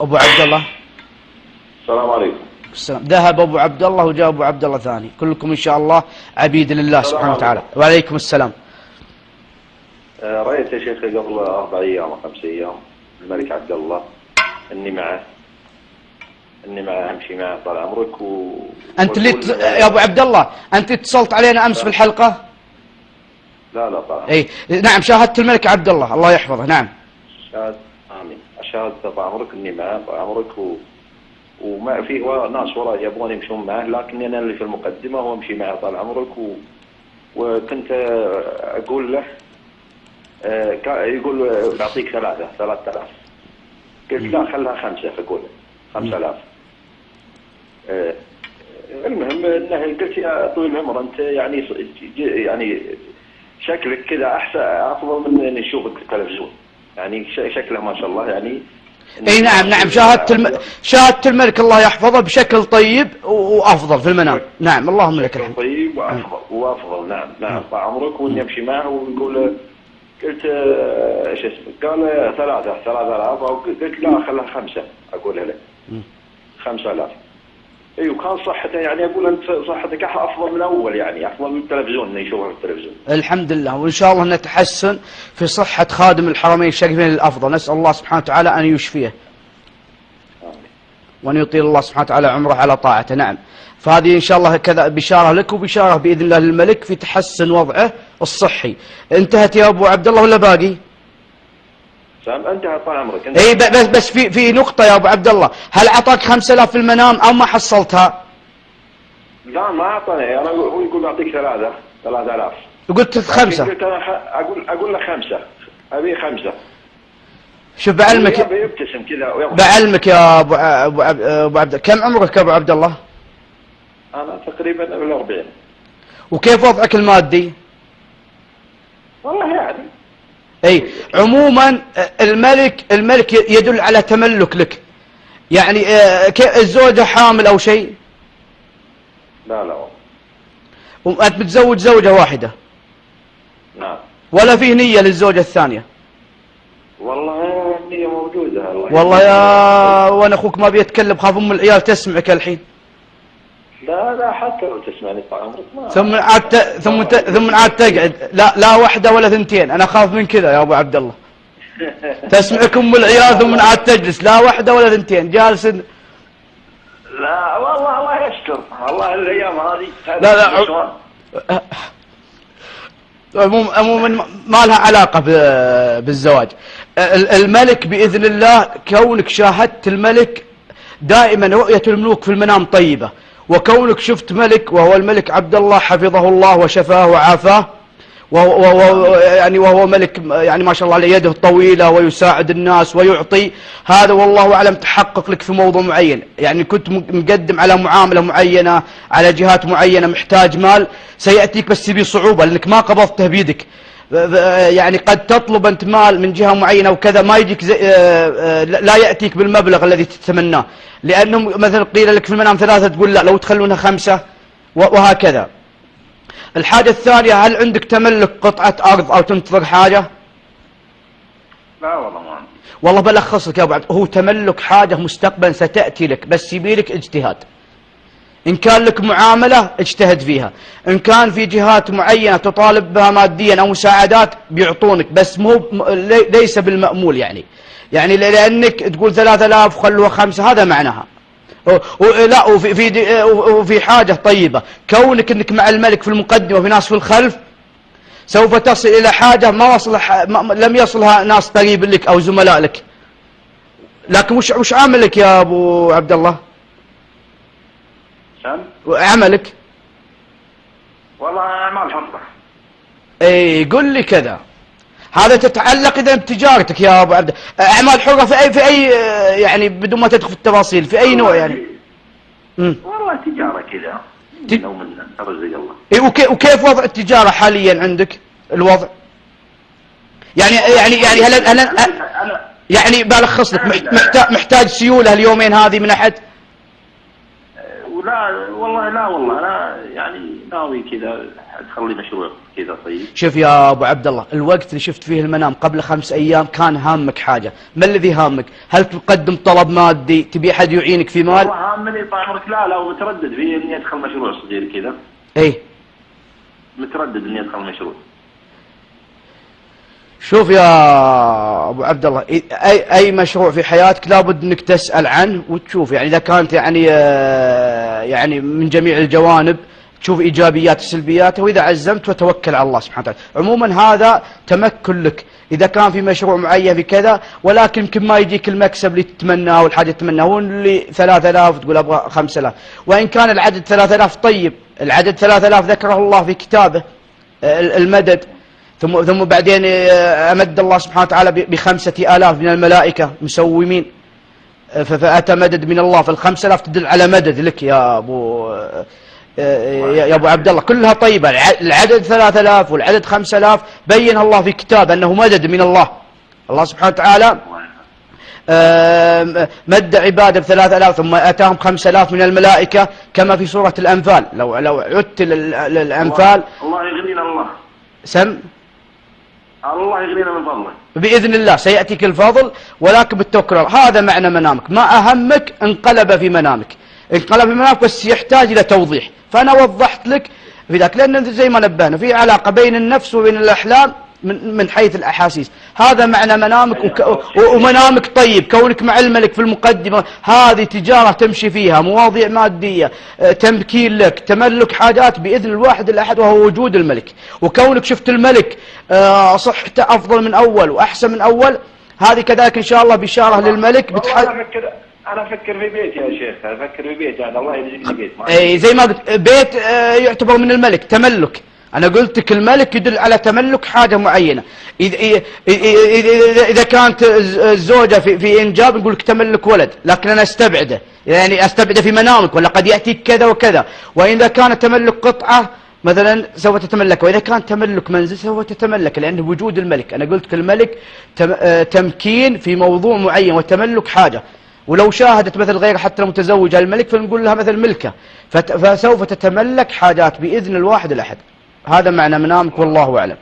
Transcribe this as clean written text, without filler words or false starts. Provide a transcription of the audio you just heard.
ابو عبد الله. السلام عليكم. السلام. ذهب ابو عبد الله وجاء ابو عبد الله ثاني، كلكم ان شاء الله عبيد لله سبحانه وتعالى. وعليكم السلام. رأيت يا شيخ قبل 4 أيام أو 5 أيام الملك عبد الله اني معه امشي معه طال عمرك انت اللي يا ابو عبد الله انت اتصلت علينا امس في الحلقه؟ لا طال عمرك. اي نعم، شاهدت الملك عبد الله الله يحفظه. نعم امين. شاهدت طال عمرك اني معه طال عمرك وما في ناس وراي يبغون يمشون معه، لكني انا اللي في المقدمه وامشي معه طال عمرك وكنت اقول له يقول بعطيك 3000. قلت لا خلها 5. اقول 5000. المهم انه قلت يا طويل العمر انت يعني شكلك كذا احسن افضل من نشوفك في التلفزيون، يعني شكله ما شاء الله يعني. اي نعم شاهدت الملك الله يحفظه بشكل طيب وافضل في المنام. نعم اللهم لك الحمد. طيب وافضل نعم طال عمرك. واني امشي معه ويقول قلت شو اسمه، قال 3000 قلت لا خلها 5. اقولها له 5000. ايوه كان صحته يعني اقول انت صحتك افضل من اول، يعني افضل من التلفزيون اللي يشوفه في التلفزيون. الحمد لله، وان شاء الله نتحسن في صحة خادم الحرمين الشريفين الافضل. نسأل الله سبحانه وتعالى ان يشفيه وان يطيل الله سبحانه وتعالى عمره على طاعته. نعم، فهذه ان شاء الله كذا بشارة لك وبشارة باذن الله للملك في تحسن وضعه الصحي. انتهت يا ابو عبد الله ولا باقي؟ انتهى طال عمرك. اي بس في نقطة يا ابو عبد الله، هل اعطاك 5000 في المنام او ما حصلتها؟ لا ما اعطاني، انا هو يقول اعطيك 3000. قلت 5. قلت انا اقول له 5. ابي 5. شوف بعلمك يبتسم كذا بعلمك يا ابو عبد. كم عمرك يا ابو عبد الله؟ انا تقريبا قبل 40. وكيف وضعك المادي؟ والله يعني اي عموما الملك يدل على تملك لك، يعني الزوجة حامل او شيء؟ لا والله. وانت متزوج زوجة واحدة؟ نعم. ولا فيه نية للزوجة الثانية؟ والله النية موجودة. والله يا وانا اخوك ما بيتكلم، خاف ام العيال تسمعك الحين. لا حتى لو تسمعني طال عمرك ثم عاد تقعد. لا واحدة ولا 2. انا اخاف من كذا يا ابو عبد الله. تسمعك ام العيال ثم عاد تجلس، لا واحدة ولا 2 جالس. لا والله الله يستر، والله الايام هذه لا عموما ما لها علاقة بالزواج. الملك بإذن الله، كونك شاهدت الملك دائما رؤية الملوك في المنام طيبة، وكونك شفت ملك وهو الملك عبد الله حفظه الله وشفاه وعافاه، وهو ملك يعني ما شاء الله عليه، يده طويلة ويساعد الناس ويعطي. هذا والله أعلم تحقق لك في موضوع معين، يعني كنت مقدم على معاملة معينة على جهات معينة محتاج مال سيأتيك، بس تبي صعوبة لأنك ما قبضته بيدك. يعني قد تطلب أنت مال من جهة معينة وكذا ما يجيك لا يأتيك بالمبلغ الذي تتمناه، لأنه مثلا قيل لك في المنام 3 تقول لا لو تخلونها 5 وهكذا. الحاجة الثانية، هل عندك تملك قطعة أرض أو تنتظر حاجة؟ لا والله ما عندي. والله بلخص لك يا أبو عبد، هو تملك حاجة مستقبلا ستأتي لك، بس يبيلك اجتهاد. إن كان لك معاملة اجتهد فيها، إن كان في جهات معينة تطالب بها ماديا أو مساعدات بيعطونك، بس ليس بالمأمول يعني لأنك تقول 3000 وخلوها 5، هذا معناها. لا وفي حاجة طيبة، كونك انك مع الملك في المقدمة وفي ناس في الخلف سوف تصل الى حاجة لم يصلها ناس قريب لك او زملاء لك. لكن وش عملك يا ابو عبد الله؟ عملك؟ والله اعمال حرة. اي قل لي كذا، هذا تتعلق اذا بتجارتك يا ابو عبد. اعمال حرة في اي يعني بدون ما تدخل في التفاصيل، في اي نوع يعني؟ والله تجارة كذا من رزق الله. اي وكيف وضع التجارة حاليا عندك؟ الوضع يعني هل يعني بلخص لك، محتاج سيولة اليومين هذه من احد؟ لا والله انا يعني ناوي كذا تخلي مشروع كذا طيب. شوف يا ابو عبد الله، الوقت اللي شفت فيه المنام قبل 5 أيام كان هامك حاجه، ما الذي هامك؟ هل تقدم طلب مادي؟ تبي احد يعينك في مال؟ والله هامني طال عمرك لا ومتردد في اني ادخل مشروع صغير كذا. اي متردد اني ادخل مشروع. شوف يا ابو عبد الله، اي مشروع في حياتك لابد انك تسال عنه وتشوف، يعني اذا كانت يعني من جميع الجوانب تشوف ايجابيات وسلبياته، واذا عزمت وتوكل على الله سبحانه وتعالى. عموما هذا تمكن لك اذا كان في مشروع معين في كذا، ولكن يمكن ما يجيك المكسب اللي تتمناه والحاجه تتمناه، هو اللي 3000 تقول ابغى 5000، وان كان العدد 3000 طيب، العدد 3000 ذكره الله في كتابه المدد، ثم بعدين امد الله سبحانه وتعالى ب5000 من الملائكه مسومين، فاتى مدد من الله، فال5000 تدل على مدد لك يا ابو عبد الله، كلها طيبه. العدد 3000 والعدد 5000 بين الله في كتاب انه مدد من الله. الله سبحانه وتعالى مد عباده ب3000 ثم اتاهم 5000 من الملائكه كما في سوره الانفال. لو عدت للانفال الله يغنينا الله سم الله يغنينا من فضله باذن الله، سياتيك الفضل ولكن بالتوكل. هذا معنى منامك، ما اهمك انقلب في منامك، انقلب في منامك بس يحتاج الى توضيح، فانا وضحت لك في ذاك، لان زي ما نبهنا في علاقه بين النفس وبين الاحلام من حيث الاحاسيس. هذا معنى منامك، ومنامك طيب، كونك مع الملك في المقدمه هذه تجاره تمشي فيها، مواضيع ماديه، تمكين لك، تملك حاجات باذن الواحد الاحد وهو وجود الملك، وكونك شفت الملك صحته افضل من اول واحسن من اول، هذه كذلك ان شاء الله بشاره للملك. انا افكر في بيت يا شيخ، افكر في بيت، يعني الله يرزقني بيت. اي زي ما قلت بيت يعتبر من الملك تملك. انا قلت لك الملك يدل على تملك حاجه معينه. اذا كانت الزوجه في انجاب نقول لك تملك ولد، لكن انا استبعده، يعني استبعده في منامك، ولا قد ياتيك كذا وكذا. واذا كان تملك قطعه مثلا سوف تتملك، واذا كان تملك منزل سوف تتملك، لانه وجود الملك. انا قلت لك الملك تمكين في موضوع معين، وتملك حاجه. ولو شاهدت مثل غير حتى لو متزوجة الملك فنقول لها مثل ملكة، فسوف تتملك حاجات بإذن الواحد الأحد. هذا معنى منامك والله أعلم.